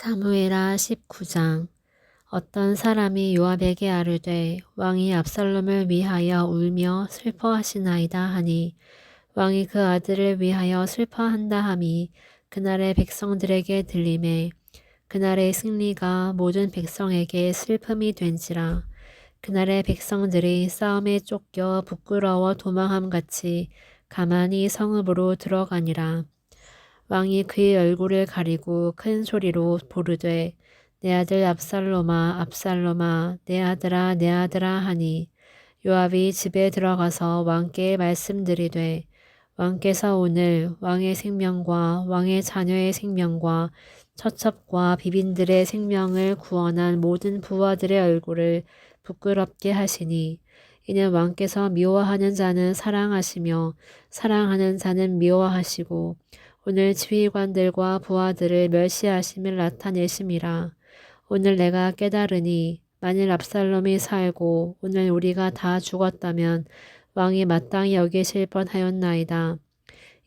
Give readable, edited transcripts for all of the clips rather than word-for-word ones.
사무엘하 19장. 어떤 사람이 요압에게 아뢰되 왕이 압살롬을 위하여 울며 슬퍼하시나이다 하니 왕이 그 아들을 위하여 슬퍼한다 함이 그날의 백성들에게 들리매 그날의 승리가 모든 백성에게 슬픔이 된지라. 그날의 백성들이 싸움에 쫓겨 부끄러워 도망함 같이 가만히 성읍으로 들어가니라. 왕이 그의 얼굴을 가리고 큰 소리로 부르되 내 아들 압살롬아 압살롬아 내 아들아 내 아들아 하니 요압이 집에 들어가서 왕께 말씀드리되 왕께서 오늘 왕의 생명과 왕의 자녀의 생명과 처첩과 비빈들의 생명을 구원한 모든 부하들의 얼굴을 부끄럽게 하시니 이는 왕께서 미워하는 자는 사랑하시며 사랑하는 자는 미워하시고 오늘 지휘관들과 부하들을 멸시하심을 나타내심이라. 오늘 내가 깨달으니 만일 압살롬이 살고 오늘 우리가 다 죽었다면 왕이 마땅히 여기실 뻔하였나이다.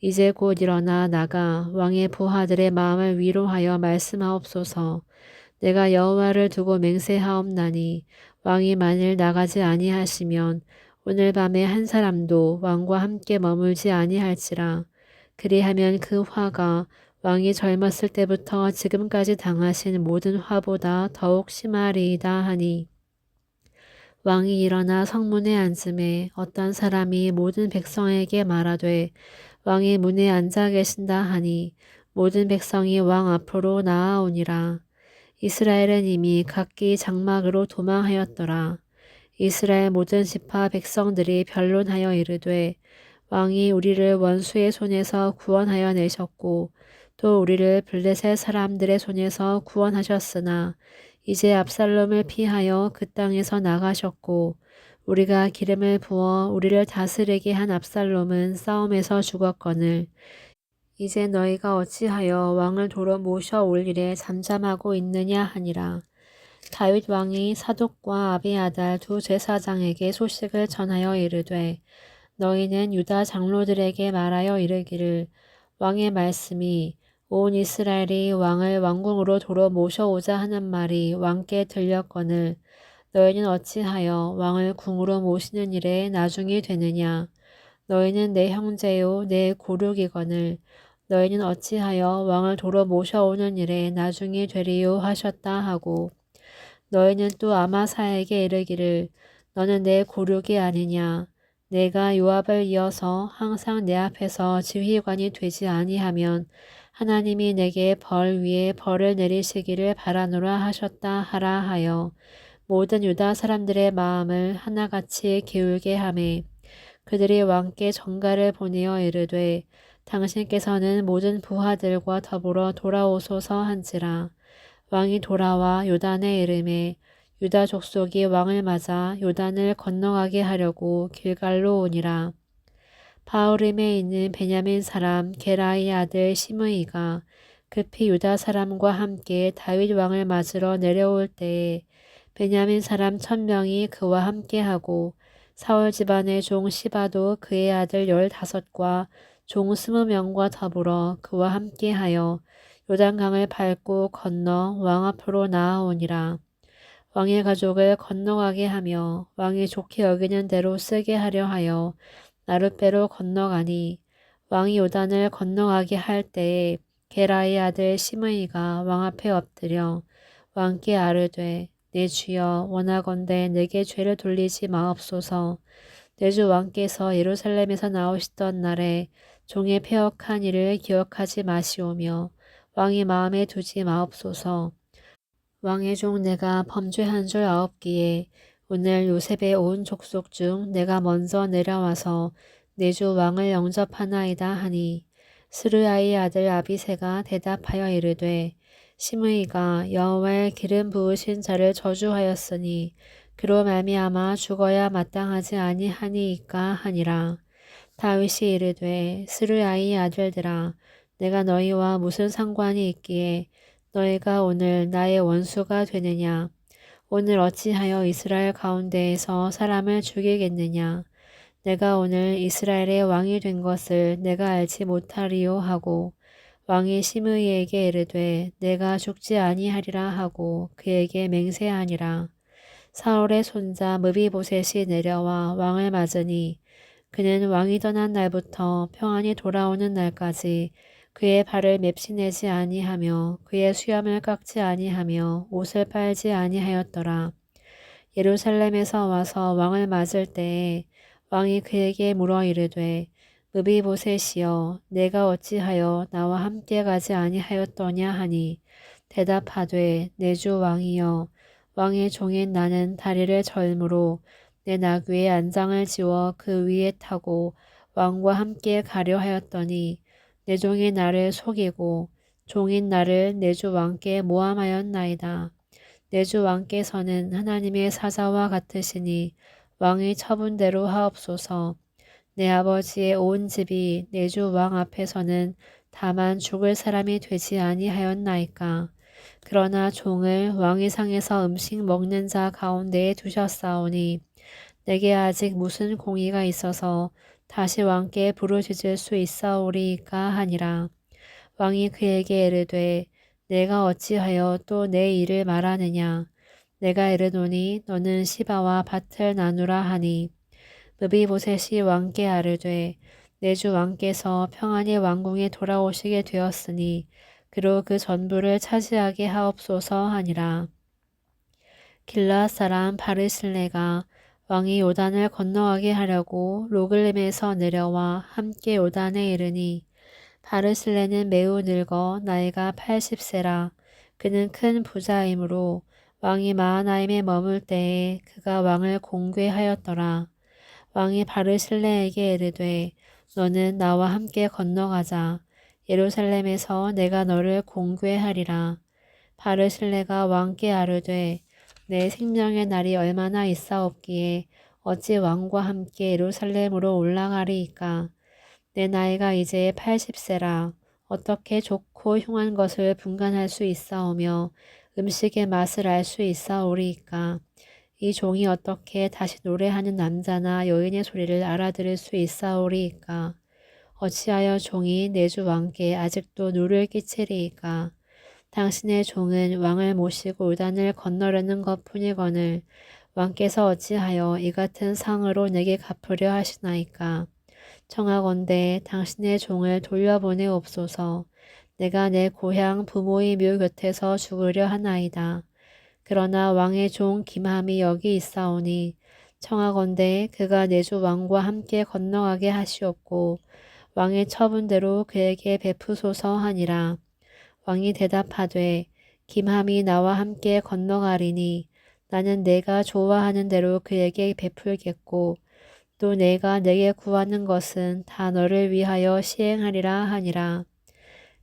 이제 곧 일어나 나가 왕의 부하들의 마음을 위로하여 말씀하옵소서. 내가 여호와를 두고 맹세하옵나니 왕이 만일 나가지 아니하시면 오늘 밤에 한 사람도 왕과 함께 머물지 아니할지라. 그리하면 그 화가 왕이 젊었을 때부터 지금까지 당하신 모든 화보다 더욱 심하리이다 하니 왕이 일어나 성문에 앉음에 어떤 사람이 모든 백성에게 말하되 왕이 문에 앉아 계신다 하니 모든 백성이 왕 앞으로 나아오니라. 이스라엘은 이미 각기 장막으로 도망하였더라. 이스라엘 모든 지파 백성들이 변론하여 이르되 왕이 우리를 원수의 손에서 구원하여 내셨고 또 우리를 블레셋 사람들의 손에서 구원하셨으나 이제 압살롬을 피하여 그 땅에서 나가셨고 우리가 기름을 부어 우리를 다스리게 한 압살롬은 싸움에서 죽었거늘 이제 너희가 어찌하여 왕을 도로 모셔 올 일에 잠잠하고 있느냐 하니라. 다윗 왕이 사독과 아비아달 두 제사장에게 소식을 전하여 이르되 너희는 유다 장로들에게 말하여 이르기를 왕의 말씀이 온 이스라엘이 왕을 왕궁으로 도로 모셔오자 하는 말이 왕께 들렸거늘 너희는 어찌하여 왕을 궁으로 모시는 일에 나중이 되느냐. 너희는 내 형제요 내 고륙이거늘 너희는 어찌하여 왕을 도로 모셔오는 일에 나중이 되리요 하셨다 하고 너희는 또 아마사에게 이르기를 너는 내 고륙이 아니냐. 내가 요압을 이어서 항상 내 앞에서 지휘관이 되지 아니하면 하나님이 내게 벌 위에 벌을 내리시기를 바라노라 하셨다 하라 하여 모든 유다 사람들의 마음을 하나같이 기울게 하매 그들이 왕께 전가를 보내어 이르되 당신께서는 모든 부하들과 더불어 돌아오소서 한지라. 왕이 돌아와 요단에 이르매 유다 족속이 왕을 맞아 요단을 건너가게 하려고 길갈로 오니라. 바후림에 있는 베냐민 사람 게라의 아들 시므이가 급히 유다 사람과 함께 다윗 왕을 맞으러 내려올 때에 베냐민 사람 1000명이 그와 함께하고 사울 집안의 종 시바도 그의 아들 15과 종 20명과 더불어 그와 함께하여 요단강을 밟고 건너 왕 앞으로 나아오니라. 왕의 가족을 건너가게 하며 왕이 좋게 여기는 대로 쓰게 하려 하여 나룻배로 건너가니 왕이 요단을 건너가게 할 때에 게라의 아들 시므이가 왕 앞에 엎드려 왕께 아뢰되 내 주여 원하건대 내게 죄를 돌리지 마옵소서. 내 주 왕께서 예루살렘에서 나오시던 날에 종의 패역한 일을 기억하지 마시오며 왕이 마음에 두지 마옵소서. 왕의 종 내가 범죄한 줄 아옵기에 오늘 요셉의 온 족속 중 내가 먼저 내려와서 내 주 왕을 영접하나이다 하니 스루야의 아들 아비새가 대답하여 이르되 시므이가 여호와의 기름 부으신 자를 저주하였으니 그로 말미암아 죽어야 마땅하지 아니하니이까 하니라. 다윗이 이르되 스루야의 아들들아 내가 너희와 무슨 상관이 있기에 너희가 오늘 나의 원수가 되느냐. 오늘 어찌하여 이스라엘 가운데에서 사람을 죽이겠느냐. 내가 오늘 이스라엘의 왕이 된 것을 내가 알지 못하리요 하고 왕이 시므이에게 이르되 내가 죽지 아니하리라 하고 그에게 맹세하니라. 사울의 손자 무비보셋이 내려와 왕을 맞으니 그는 왕이 떠난 날부터 평안히 돌아오는 날까지 그의 발을 맵시내지 아니하며 그의 수염을 깎지 아니하며 옷을 빨지 아니하였더라. 예루살렘에서 와서 왕을 맞을 때에 왕이 그에게 물어 이르되 무비보셋이여 내가 어찌하여 나와 함께 가지 아니하였더냐 하니 대답하되 내 주 왕이여 왕의 종인 나는 다리를 절므로 내 나귀의 안장을 지워 그 위에 타고 왕과 함께 가려 하였더니 내 종이 나를 속이고 종인 나를 내 주 왕께 모함하였나이다. 내 주 왕께서는 하나님의 사자와 같으시니 왕의 처분대로 하옵소서. 내 아버지의 온 집이 내 주 왕 앞에서는 다만 죽을 사람이 되지 아니하였나이까. 그러나 종을 왕의 상에서 음식 먹는 자 가운데에 두셨사오니 내게 아직 무슨 공의가 있어서 다시 왕께 부르짖을 수 있사오리이까 하니라. 왕이 그에게 이르되 내가 어찌하여 또 내 일을 말하느냐. 내가 이르노니 너는 시바와 밭을 나누라 하니 무비보셋이 왕께 아르되 내 주 왕께서 평안히 왕궁에 돌아오시게 되었으니 그로 그 전부를 차지하게 하옵소서 하니라. 길라앗 사람 바르실레가 왕이 요단을 건너가게 하려고 로글림에서 내려와 함께 요단에 이르니 바르실레는 매우 늙어 나이가 80세라. 그는 큰 부자이므로 왕이 마하나임에 머물 때에 그가 왕을 공궤하였더라. 왕이 바르실레에게 이르되 너는 나와 함께 건너가자. 예루살렘에서 내가 너를 공궤하리라. 바르실레가 왕께 아르되 내 생명의 날이 얼마나 있사옵기에 어찌 왕과 함께 예루살렘으로 올라가리이까. 내 나이가 이제 80세라. 어떻게 좋고 흉한 것을 분간할 수 있사오며 음식의 맛을 알 수 있사오리이까. 이 종이 어떻게 다시 노래하는 남자나 여인의 소리를 알아들을 수 있사오리이까. 어찌하여 종이 내 주 왕께 아직도 누를 끼치리이까. 당신의 종은 왕을 모시고 요단을 건너려는 것뿐이거늘 왕께서 어찌하여 이 같은 상으로 내게 갚으려 하시나이까. 청하건대 당신의 종을 돌려보내옵소서. 내가 내 고향 부모의 묘 곁에서 죽으려 하나이다. 그러나 왕의 종 김함이 여기 있사오니 청하건대 그가 내 주 왕과 함께 건너가게 하시옵고 왕의 처분대로 그에게 베푸소서 하니라. 왕이 대답하되 김함이 나와 함께 건너가리니 나는 내가 좋아하는 대로 그에게 베풀겠고 또 내가 내게 구하는 것은 다 너를 위하여 시행하리라 하니라.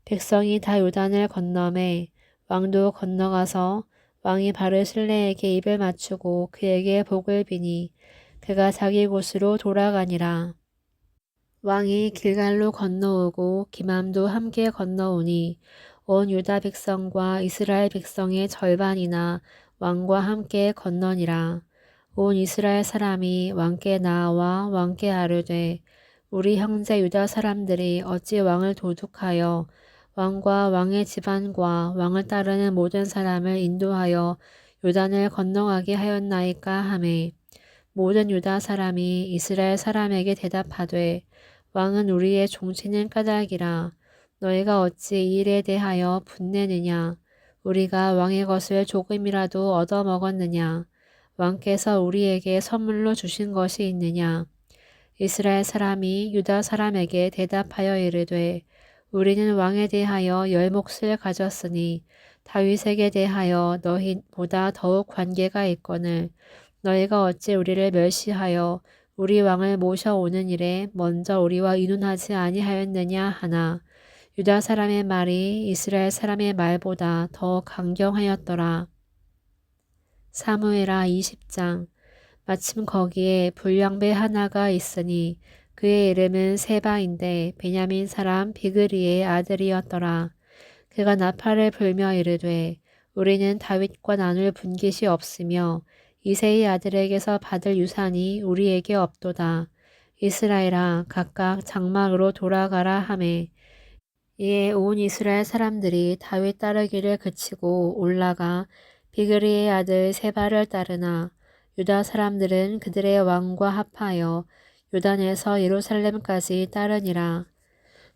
백성이 다 요단을 건너매 왕도 건너가서 왕이 바르실레에게 입을 맞추고 그에게 복을 비니 그가 자기 곳으로 돌아가니라. 왕이 길갈로 건너오고 기맘도 함께 건너오니 온 유다 백성과 이스라엘 백성의 절반이나 왕과 함께 건너니라. 온 이스라엘 사람이 왕께 나와 왕께 아르되 우리 형제 유다 사람들이 어찌 왕을 도둑하여 왕과 왕의 집안과 왕을 따르는 모든 사람을 인도하여 요단을 건너가게 하였나이까 하매 모든 유다 사람이 이스라엘 사람에게 대답하되 왕은 우리의 종치는 까닭이라. 너희가 어찌 이 일에 대하여 분내느냐. 우리가 왕의 것을 조금이라도 얻어먹었느냐. 왕께서 우리에게 선물로 주신 것이 있느냐. 이스라엘 사람이 유다 사람에게 대답하여 이르되 우리는 왕에 대하여 열 몫을 가졌으니 다윗에게 대하여 너희보다 더욱 관계가 있거늘 너희가 어찌 우리를 멸시하여 우리 왕을 모셔오는 일에 먼저 우리와 의논하지 아니하였느냐 하나 유다 사람의 말이 이스라엘 사람의 말보다 더 강경하였더라. 사무엘하 20장. 마침 거기에 불량배 하나가 있으니 그의 이름은 세바인데 베냐민 사람 비그리의 아들이었더라. 그가 나팔을 불며 이르되 우리는 다윗과 나눌 분깃이 없으며 이새의 아들에게서 받을 유산이 우리에게 없도다. 이스라엘아 각각 장막으로 돌아가라 하매 이에 온 이스라엘 사람들이 다윗 따르기를 그치고 올라가 비그리의 아들 세바를 따르나 유다 사람들은 그들의 왕과 합하여 요단에서 예루살렘까지 따르니라.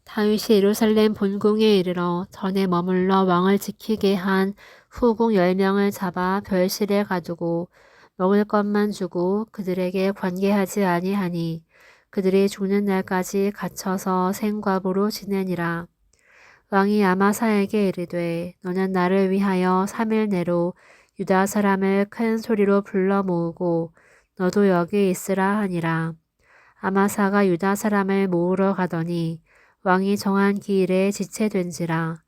다윗이 예루살렘 본궁에 이르러 전에 머물러 왕을 지키게 한 후궁 10명을 잡아 별실에 가두고 먹을 것만 주고 그들에게 관계하지 아니하니 그들이 죽는 날까지 갇혀서 생과부로 지내니라. 왕이 아마사에게 이르되 너는 나를 위하여 3일 내로 유다 사람을 큰 소리로 불러 모으고 너도 여기 있으라 하니라. 아마사가 유다 사람을 모으러 가더니 왕이 정한 기일에 지체된지라.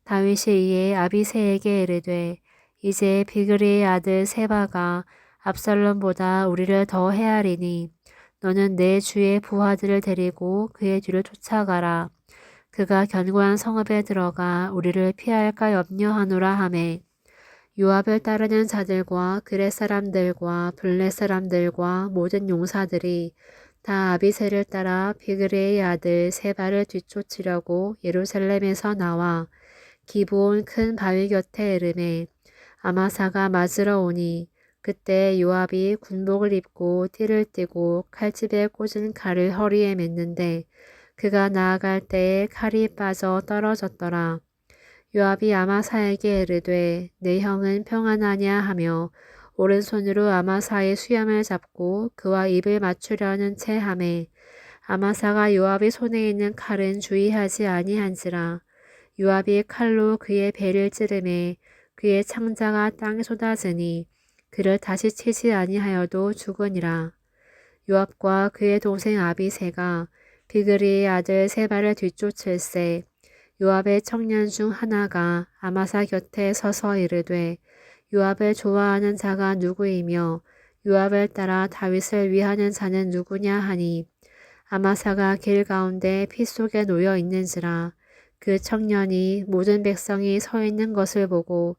다윗이 이에 아비새에게 이르되 이제 비그리의 아들 세바가 압살롬보다 우리를 더 헤아리니 너는 내 주의 부하들을 데리고 그의 뒤를 쫓아가라. 그가 견고한 성읍에 들어가 우리를 피할까 염려하노라 하매 요압을 따르는 자들과 그렛 사람들과 블렛 사람들과 모든 용사들이 다 아비새를 따라 비그레의 아들 세바를 뒤쫓으려고 예루살렘에서 나와 기브온 큰 바위 곁에 이르매 아마사가 맞으러 오니 그때 요압이 군복을 입고 띠를 띠고 칼집에 꽂은 칼을 허리에 맸는데 그가 나아갈 때에 칼이 빠져 떨어졌더라. 요압이 아마사에게 이르되 내 형은 평안하냐 하며 오른손으로 아마사의 수염을 잡고 그와 입을 맞추려는 채 하매 아마사가 요압의 손에 있는 칼은 주의하지 아니한지라. 요압이 칼로 그의 배를 찌르매 그의 창자가 땅에 쏟아지니 그를 다시 치지 아니하여도 죽으니라. 요압과 그의 동생 아비새가 비그리의 아들 세바를 뒤쫓을새 요압의 청년 중 하나가 아마사 곁에 서서 이르되 요압을 좋아하는 자가 누구이며 요압을 따라 다윗을 위하는 자는 누구냐 하니 아마사가 길 가운데 피 속에 놓여 있는지라. 그 청년이 모든 백성이 서 있는 것을 보고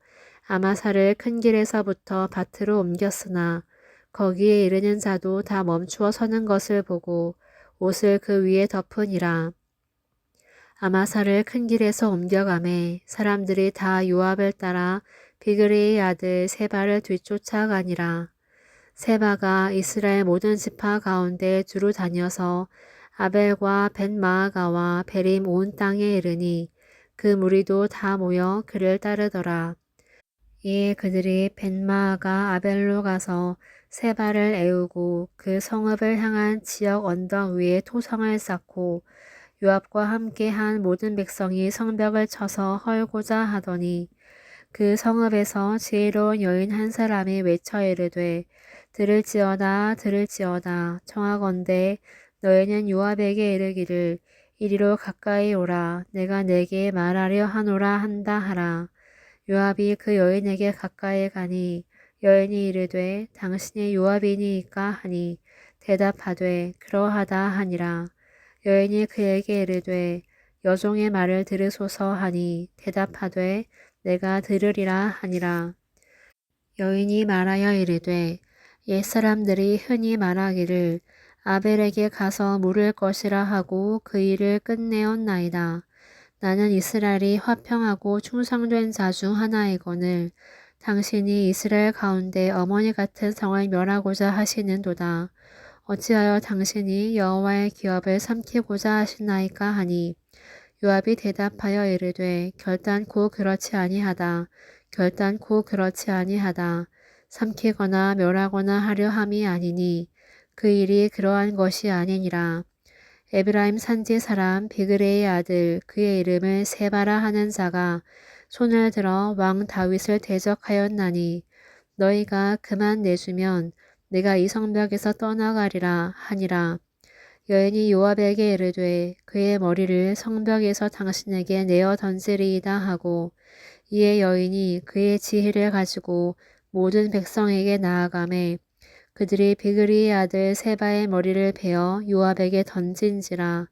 아마사를 큰 길에서부터 밭으로 옮겼으나 거기에 이르는 자도 다 멈추어 서는 것을 보고 옷을 그 위에 덮으니라. 아마사를 큰 길에서 옮겨가매 사람들이 다 요압을 따라 비그리의 아들 세바를 뒤쫓아가니라. 세바가 이스라엘 모든 지파 가운데 두루 다녀서 아벨과 벤마아가와 베림 온 땅에 이르니 그 무리도 다 모여 그를 따르더라. 이에 그들이 벤마아가 아벨로 가서 세바를 애우고 그 성읍을 향한 지역 언덕 위에 토성을 쌓고 요압과 함께 한 모든 백성이 성벽을 쳐서 헐고자 하더니 그 성읍에서 지혜로운 여인 한 사람이 외쳐 이르되 들을지어다 들을지어다 청하건대 너희는 요압에게 이르기를 이리로 가까이 오라 내가 내게 말하려 하노라 한다 하라. 요압이 그 여인에게 가까이 가니 여인이 이르되 당신이 요압이니이까 하니 대답하되 그러하다 하니라. 여인이 그에게 이르되 여종의 말을 들으소서 하니 대답하되 내가 들으리라 하니라. 여인이 말하여 이르되 옛사람들이 흔히 말하기를 아벨에게 가서 물을 것이라 하고 그 일을 끝내었나이다. 나는 이스라엘이 화평하고 충성된 자 중 하나이거늘 당신이 이스라엘 가운데 어머니 같은 성을 멸하고자 하시는도다. 어찌하여 당신이 여호와의 기업을 삼키고자 하시나이까 하니 요압이 대답하여 이르되 결단코 그렇지 아니하다. 결단코 그렇지 아니하다. 삼키거나 멸하거나 하려 함이 아니니 그 일이 그러한 것이 아니니라. 에브라임 산지 사람 비그레의 아들 그의 이름을 세바라 하는 자가 손을 들어 왕 다윗을 대적하였나니 너희가 그만 내주면 내가 이 성벽에서 떠나가리라 하니라. 여인이 요압에게 이르되 그의 머리를 성벽에서 당신에게 내어 던지리이다 하고 이에 여인이 그의 지혜를 가지고 모든 백성에게 나아가매 그들이 비그리의 아들 세바의 머리를 베어 요압에게 던진지라.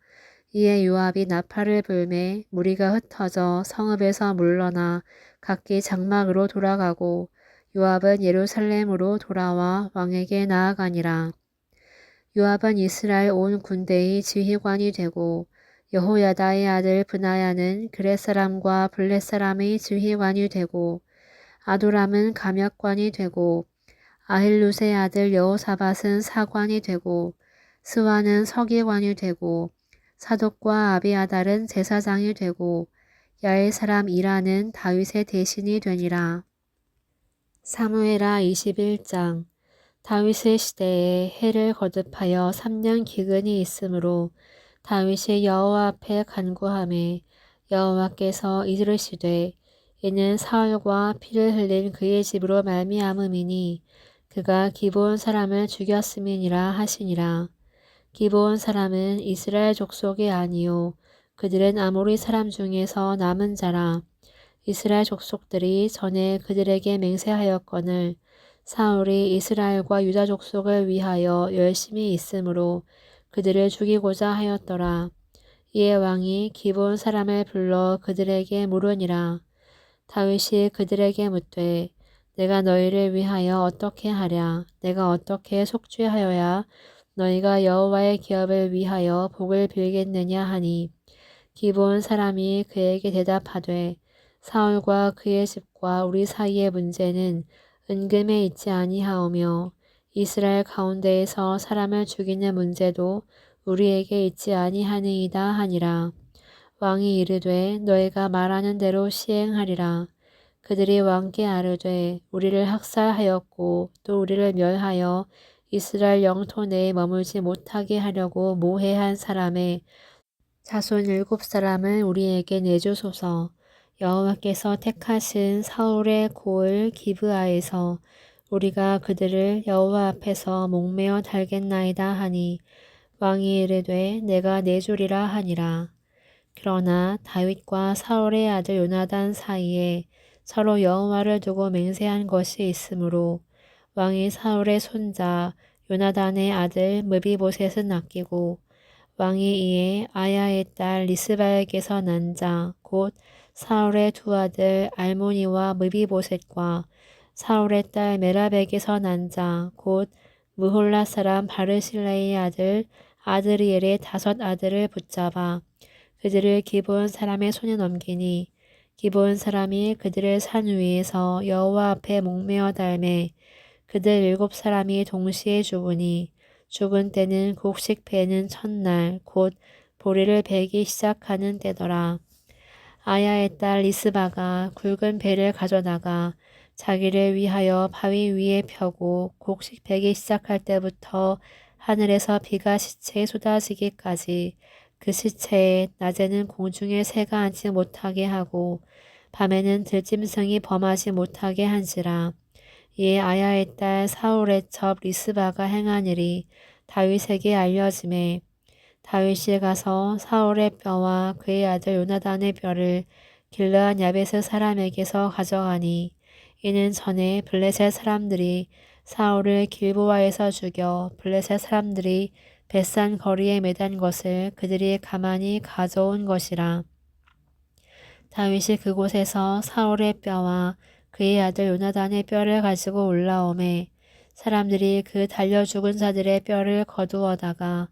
이에 요압이 나팔을 불매 무리가 흩어져 성읍에서 물러나 각기 장막으로 돌아가고 요압은 예루살렘으로 돌아와 왕에게 나아가니라. 요압은 이스라엘 온 군대의 지휘관이 되고 여호야다의 아들 브나야는 그렛 사람과 블렛 사람의 지휘관이 되고 아도람은 감역관이 되고 아힐룻의 아들 여호사밧은 사관이 되고 스와는 서기관이 되고 사독과 아비아달은 제사장이 되고 야의 사람 이라는 다윗의 대신이 되니라. 사무엘하 21장. 다윗의 시대에 해를 거듭하여 3년 기근이 있으므로 다윗이 여호와 앞에 간구하매 여호와께서 이르시되 이는 사울과 피를 흘린 그의 집으로 말미암음이니 그가 기브온 사람을 죽였음이니라 하시니라. 기브온 사람은 이스라엘 족속이 아니요 그들은 아모리 사람 중에서 남은 자라. 이스라엘 족속들이 전에 그들에게 맹세하였거늘 사울이 이스라엘과 유다 족속을 위하여 열심히 있으므로 그들을 죽이고자 하였더라. 이에 왕이 기브온 사람을 불러 그들에게 물으니라. 다윗이 그들에게 묻되 내가 너희를 위하여 어떻게 하랴? 내가 어떻게 속죄하여야 너희가 여호와의 기업을 위하여 복을 빌겠느냐 하니 기브온 사람이 그에게 대답하되 사울과 그의 집과 우리 사이의 문제는 은금에 있지 아니하오며 이스라엘 가운데에서 사람을 죽이는 문제도 우리에게 있지 아니하니이다 하니라. 왕이 이르되 너희가 말하는 대로 시행하리라. 그들이 왕께 아뢰되 우리를 학살하였고 또 우리를 멸하여 이스라엘 영토 내에 머물지 못하게 하려고 모해한 사람의 자손 7사람을 우리에게 내주소서. 여호와께서 택하신 사울의 고을 기브아에서 우리가 그들을 여호와 앞에서 목매어 달겠나이다 하니 왕이 이르되 내가 내주리라 하니라. 그러나 다윗과 사울의 아들 요나단 사이에 서로 여호와를 두고 맹세한 것이 있으므로 왕이 사울의 손자 요나단의 아들 무비보셋은 아끼고 왕이 이에 아야의 딸 리스바에게서 난 자 곧 사울의 두 아들 알모니와 무비보셋과 사울의 딸 메랍에게서 난 자 곧 무홀라 사람 바르실레의 아들 아드리엘의 5 아들을 붙잡아 그들을 기브온 사람의 손에 넘기니 기브온 사람이 그들을 산 위에서 여호와 앞에 목매어 달매 그들 7사람이 동시에 죽으니 죽은 때는 곡식 베는 첫날 곧 보리를 베기 시작하는 때더라. 아야의 딸 리스바가 굵은 배를 가져다가 자기를 위하여 바위 위에 펴고 곡식 베기 시작할 때부터 하늘에서 비가 시체에 쏟아지기까지 그 시체에 낮에는 공중에 새가 앉지 못하게 하고 밤에는 들짐승이 범하지 못하게 한지라. 이에 아야의 딸 사울의 첩 리스바가 행한 일이 다윗에게 알려지매 다윗이 가서 사울의 뼈와 그의 아들 요나단의 뼈를 길르한 야베스 사람에게서 가져가니 이는 전에 블레셋 사람들이 사울을 길보아에서 죽여 블레셋 사람들이 벳산 거리에 매단 것을 그들이 가만히 가져온 것이라. 다윗이 그곳에서 사울의 뼈와 그의 아들 요나단의 뼈를 가지고 올라오매 사람들이 그 달려 죽은 자들의 뼈를 거두어다가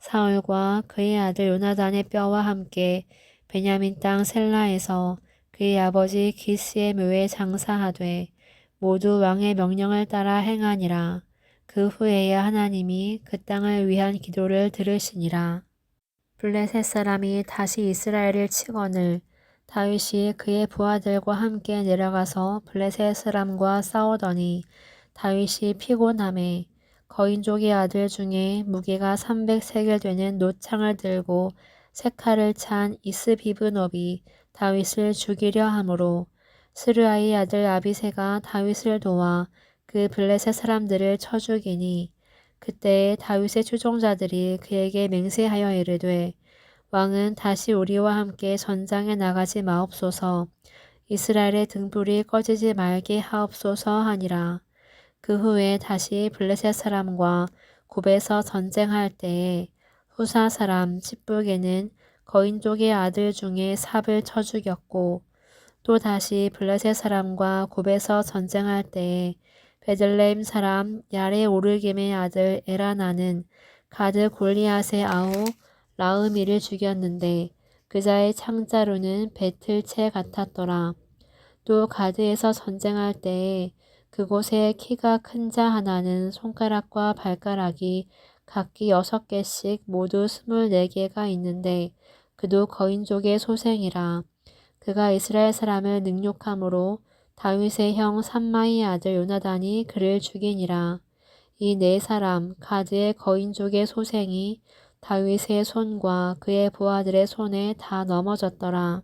사울과 그의 아들 요나단의 뼈와 함께 베냐민 땅 셀라에서 그의 아버지 기스의 묘에 장사하되 모두 왕의 명령을 따라 행하니라. 그 후에야 하나님이 그 땅을 위한 기도를 들으시니라. 블레셋 사람이 다시 이스라엘을 치거늘 다윗이 그의 부하들과 함께 내려가서 블레셋 사람과 싸우더니 다윗이 피곤함에 거인족의 아들 중에 무게가 300세겔 되는 노창을 들고 색칼을 찬 이스비브놉이 다윗을 죽이려 하므로 스르아의 아들 아비새가 다윗을 도와 그 블레셋 사람들을 쳐 죽이니 그때에 다윗의 추종자들이 그에게 맹세하여 이르되 왕은 다시 우리와 함께 전장에 나가지 마옵소서. 이스라엘의 등불이 꺼지지 말게 하옵소서 하니라. 그 후에 다시 블레셋 사람과 굽에서 전쟁할 때에 후사 사람 십불개는 거인족의 아들 중에 삽을 쳐 죽였고 또 다시 블레셋 사람과 굽에서 전쟁할 때에 베들레헴 사람 야레 오르김의 아들 에라나는 가드 골리앗의 아우 라흐미를 죽였는데 그자의 창자루는 배틀채 같았더라. 또 가드에서 전쟁할 때에 그곳에 키가 큰 자 하나는 손가락과 발가락이 각기 6개씩 모두 24개가 있는데 그도 거인족의 소생이라. 그가 이스라엘 사람을 능욕함으로 다윗의 형 삼마의 아들 요나단이 그를 죽이니라. 이 네 사람 가드의 거인족의 소생이 다윗의 손과 그의 부하들의 손에 다 넘어졌더라.